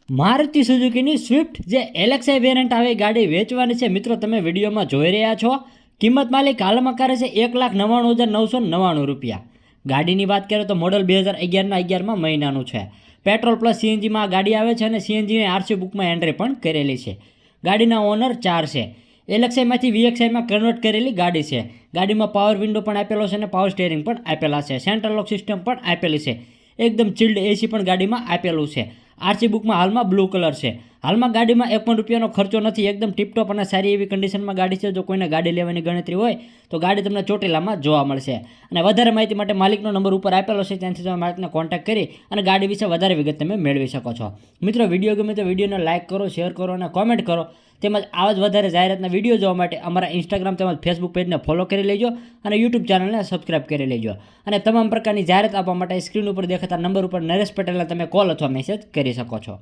Maruti સુઝુકીની Swift જે એલએક્સઆઈ variant આવે ગાડી વેચવાની છે મિત્રો, તમે વિડીયોમાં જોઈ રહ્યા છો. કિંમત માલિક હાલમાં કરે છે 1,99,999 રૂપિયા. ગાડીની વાત કરીએ તો મોડલ 2011ના 11મા મહિનાનું છે. પેટ્રોલ પ્લસ સીએનજીમાં આ ગાડી આવે છે અને સીએનજીની આરસી બુકમાં એન્ટ્રી પણ કરેલી છે. ગાડીના ઓનર 4 છે. એલએક્સઆઈમાંથી વીએક્સઆઈમાં કન્વર્ટ કરેલી ગાડી છે. ગાડીમાં પાવર વિન્ડો પણ આપેલો છે અને પાવર સ્ટેરિંગ પણ આપેલા છે. સેન્ટ્રલ લોક સિસ્ટમ પણ આપેલી છે. એકદમ ચિલ્ડ એસી પણ ગાડીમાં આપેલું છે. આરસી બુકમાં હાલમાં બ્લુ કલર છે. હાલમાં ગાડીમાં એક પણ રૂપિયાનો ખર્ચો નથી. એકદમ ટીપટોપ અને સારી એવી કન્ડિશનમાં ગાડી છે. જો કોઈને ગાડી લેવાની ગણતરી હોય તો ગાડી તમને ચોટીલામાં જોવા મળશે. અને વધારે માહિતી માટે માલિકનો નંબર ઉપર આપેલો છે, ત્યાંથી તમે માલિકને કોન્ટેક્ટ કરી અને ગાડી વિશે વધારે વિગત તમે મેળવી શકો છો. મિત્રો, વિડીયો ગમે તો વિડીયોને લાઇક કરો, શેર કરો અને કોમેન્ટ કરો. તેમજ આવા જ વધારે જાહેરાતના વિડીયો જોવા માટે અમારા ઇન્સ્ટાગ્રામ તેમજ ફેસબુક પેજને ફોલો કરી લેજો અને યુટ્યુબ ચેનલને સબસ્ક્રાઇબ કરી લેજો. અને તમામ પ્રકારની જાહેરાત આપવા માટે સ્ક્રીન ઉપર દેખાતા નંબર ઉપર નરેશ પટેલને તમે કોલ અથવા મેસેજ કરી શકો છો.